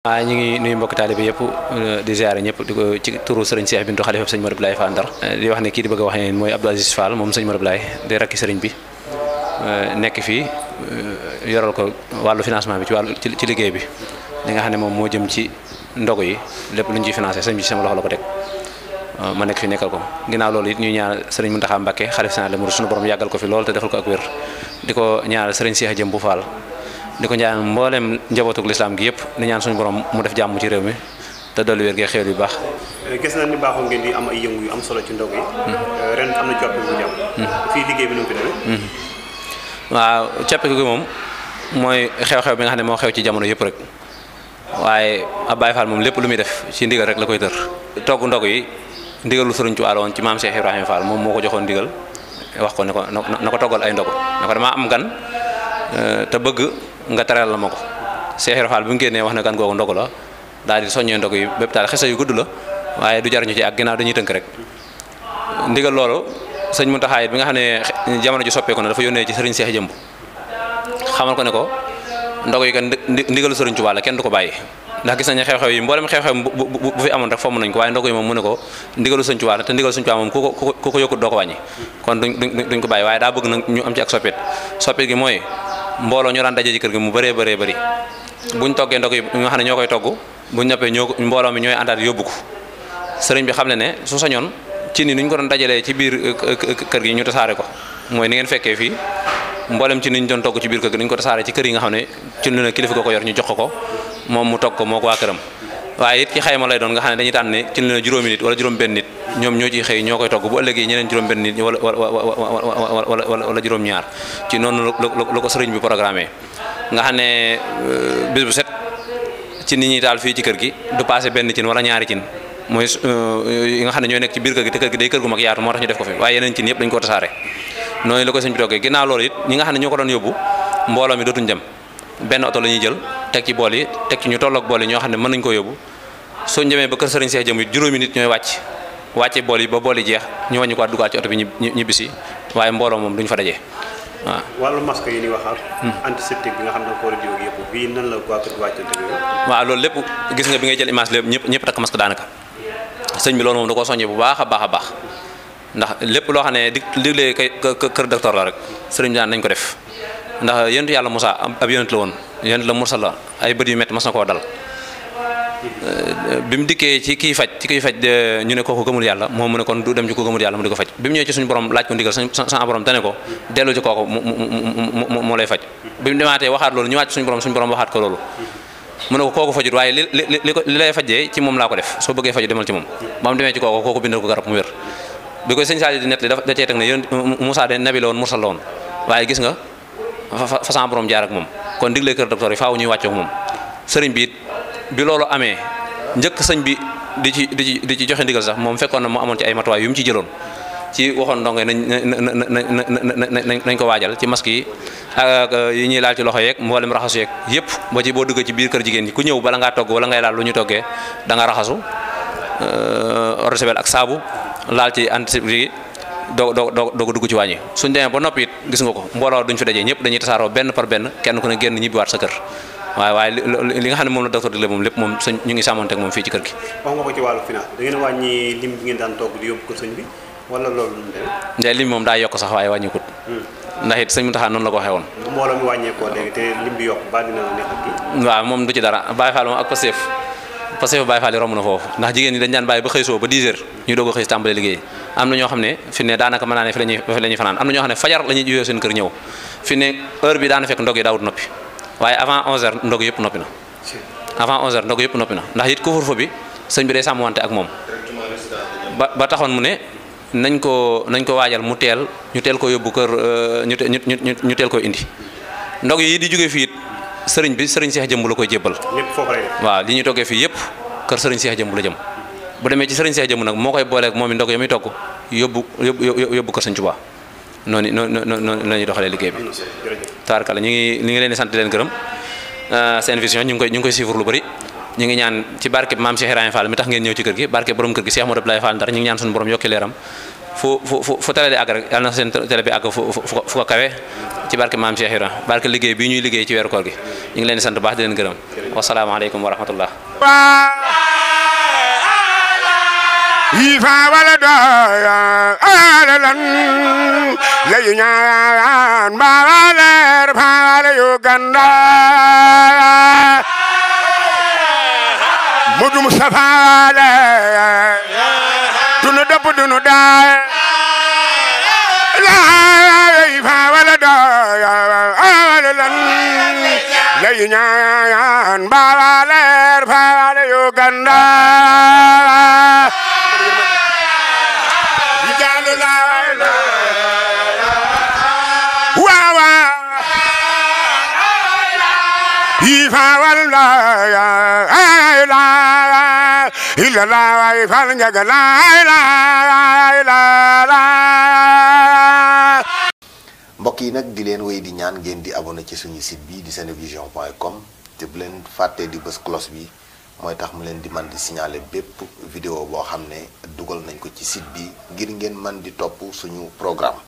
waaw ñu ngi nuyu mbokk taalibe yëpp di ziare ñëpp di ko ci turu sëriñ Cheikh Bintou xalifa sëñ Modou Abdoulaye Fall Ndar di wax ne kii di bëgg a wax ne mooy Abdou Aziz Fall moom sëñ Modou Abdoulaye di rakki sëriñ bi nekk fii yoral ko wàllu financement bi ci liggéey bi li nga xam ne moom moo jëm ci ndogu yi lépp lu ñu ciy financé sëñ bi ci sama loxo la ko teg ma nekk fi nekkal ko ginnaaw loolu it ñuy ñaanal sëriñ Mountakha Mbacké xalifa général des mourides sunu borom yàggal ko fi lool te defal ko ak wér di ko ñaanal sëriñ Cheikh Jëmbu Fall di ko ñaan mboolem njabootuk lislaam gi yëpp di ñaan suñu borom mu def jàmm ci réew mi te dolli wér gee xéwal yu baax. gis nañ ni baaxoo ngeen di am ay yëngu yu am solo ci ndog yi. ren am na coppite bu jàmm. fii liggéey bi nu mu fi demee. waaw coppite gi moom mooy xew-xew bi nga xam ne moo xew ci jamono yëpp rek waaye ab Baye Fall moom lépp lu muy def ci ndigal rek la koy tër. togg ndog yi ndigalu Sëriñ Tuubaa woon ci maam Cheikh Ibrahima Fall moom moo ko joxoon ndigal wax ko ne ko na ko toggal ay ndogu na ko damaa am gan te bëgg nga teral la ma ko Cheikh Ibrahima Fall bi mu génnee wax ne gan googu ndogu la daal di soññee ndog yi bépp taal xese yu gudd la waaye du jar ñu ci ak ginnaaw dañuy tënk rek ndigal loolu sëñ Mountakha bi nga xam ne jamono ji soppeeku na dafa yónnee ci sëriñ Cheikh Jëmb xamal ko ne ko ndog yi kan ndigalu Sëriñ Tuubaa la kenn du ko bàyyi ndax gis nañu xew-xew yi mboolem xew-xew bu fi amoon rek fomm nañ ko waaye ndog yi moom mu ne ko ndigalu Sëriñ Tuubaa la te ndigalu Sëriñ Tuubaa moom ku ko yokkut doo ko wàññi kon duñ ko bàyyi waaye daa bëgg nag ñu am ci ak soppit gi mooy mbooloo ñu daan daje ci kër gi mu bëree bëri buñ toggee ndog yi nga xam ne ñoo koy togg buñ ñoppee mbooloo mi ñooy àndaat yóbbu ko sëriñ bi xam ne su sañoon ci ni ñu ko doon dajalee ci biir kër gi ñu tasaare ko mooy ni ngeen fekkee fii mboolem ci ni ñu doon togg ci biir kër gi dañu ko tasaare ci kër yi nga xam ne ci lu ne kilifa ko yor ñu jox ko moom mu togg ko moo ko waa këram waaye it ci xayma lay doon nga xam ne dañuy tànn ne ci lu ne juróomi nit wala juróom benn nit ñoom ñoo ciy xëy ñoo koy togg bu ëllëgee ñeneen juróom benn nit wala juróom ñaar ci noonu la ko sëriñ bi programmé nga xam ne bis bu set ci nit ñi daal fii ci kër gi du passé benn cin wala ñaari cin mooy yi nga xam ne ñooy nekk ci biir kër gi te kër gi day kër gu mag yaatu moo tax ñu def ko fi waaye yeneen cin yëpp dañu ko tasaare noonu la ko sëñ bi toggee ginnaaw loolu it ñi nga xam ne ñoo ko doon yóbbu mbooloo mi dootuñ dem benn oto la ñuy jël teg ci bool yi teg ci ñu tolloog bool yi ñoo xam ne mën nañ koo yóbbu soo demee ba kër sëriñ Cheikh Jëmb juróomi nit ñooy wàcce bool yi ba bool yi jeex ñu wàññi ko dugaat ci oto bi ñibbisi waaye mbooloo moom duñ fa dajee waaw. wàllu masque yi ñuy wax ak antiseptique bi nga xam ne ko war a jiw yëpp bii nan la ko waa kër gi wàccante waaw loolu lépp gis nga bi ngay jël image lépp ñëpp takk masque daanaka sëñ bi loolu moom da koo soññee bu baax a baax ndax lépp loo xam ne diglee kër docteur la rek sëriñ bi daan nañ ko def ndax yonent yàlla Moussa ab yonent la woon yonent la mursal la ay bët yu métti mas na koo dal bi mu dikkee ci kiy faj ñu ne kooku gëmul yàlla moom mu ne kon du dem ci ko gëmul yàlla mu di ko faj bi mu ñëwee ci suñu borom laaj ko ndigal sa borom tane ko dellu ci kooku moo lay faj bi mu demaatee waxaat loolu ñëwaat ci suñu borom waxaat ko loolu mu ne ko kooku fajut waaye li lay fajee ci moom laa ko def soo bëggee faju demal ci moom ba mu demee ci kooku bindal ko garab mu wér bi koy sëñ Saali di nett li da cee teg ne yéen Moussa de nabi la woon mursal la woon waaye gis nga fa sa borom jaar ak moom kon diglee kër docteur yi faaw ñuy wàccook moom sëriñ bi it bi loolu amee njëkk sëñ bi di ci joxe ndigal sax moom fekkoon na mu amoon ci ay matuwaay yu mu ci jëloon ci waxoon ndongo nañ ko waajal ci masque yi ak yi ñuy laal ci loxo yeeg mboolem raxasu yeeg yëpp ba ci boo duggee ci biir kër jigéen ñi ku ñëw bala ngaa togg wala ngay laal lu ñu toggee da nga raxasu eau de javel ak saabu laal ci antiseptique yi doo dugg ci wàññi suñ demee ba noppi it gis nga ko mbooloo duñ fi dajee ñëpp dañuy tasaaroo benn par benn kenn ku ne génn ñibbiwaat sa kër waaye li nga xam ne moom la docteur digle moom lépp moom sëñ ñu ngi sàmmonte ak moom fii ci kër gi. wax nga ko ci wàllu finance da ngeen a wàññi lim bi ngeen daan togg di yóbbu kër sëñ bi wala loolu lu mu demee. lim moom daa yokk sax waaye wàññikut ndax it sëñ Mountakha noonu la ko waxee woon. mbooloo mi wàññeekoo léegi te lim bi yokk ba dina neex ak kii. waaw moom du ci dara Baye Fall moom ak Pastef Baye Fall yi romb na foofu ndax jigéen ñi dañ daan bàyyi ba xëy soo ba 10 heures ñu doog a xëy tàmbale liggéey am na ñoo xam ne fi ne daanaka mën naa ne fi la ñuy fanaan am na ñoo xam ne fajar la ñuy juyoo seen kër ñëw fi ne heure bi daana fekk ndog yi daawut noppi waaye avant 11 heures ndog yëpp noppi na ndax it couvre-feu bi sëñ bi day sàmmwante ak moom ba taxoon mu ne nañ ko waajal mu teel ñu teel ko yóbbu kër ñu teel ko indi ndog yi di jóge fii it sëriñ Cheikh Jëmb la koy jébbal waaw li ñuy toggee fii yëpp kër sëriñ Cheikh Jëmb la jëm bu demee ci sëriñ Cheikh Jëmb nag moo koy booleeg moom i ndog ya muy togg yóbbu kër sëñ Tuubaa noonu la ñuy doxalee liggéey bi tabarkalla ñu ngi leen di sant leen gërëm seen vision ñu ngi koy suivre lu bari ñu ngi ñaan ci barke maam Cheikh Ibrahima Fall mi tax ngeen ñëw ci kër gi barke borom kër gi Cheikh Modou Abdoulaye Fall Ndar ñu ngi ñaan suñu borom yokki leeram fu télé di àgg rek yàlla na seen télé bi àgg fu ko kawe ci barke maam Cheikh Ibra barke liggéey bi ñuy liggéey ci weeru koor gi ñu ngi leen di sant baax di leen gërëm wasalaamaaleykum wa rahmatullah Ifa wala doya alalan lay ñaan bawaler faale Uganda Mudu Mustafa le dunu dëpp dunu daay Ifa wala doya alalan lay ñaan bawaler faale Uganda Ifa wala ila la ifa njaga la mbokk yi nag di leen wéy di ñaan ngeen di abonné ci suñu site bi di senevision.com te bu leen fàttee di bës cloche bi mooy tax mu leen di man di signaler bépp vidéo boo xam ne dugal nañ ko ci site bi ngir ngeen man di topp suñu programme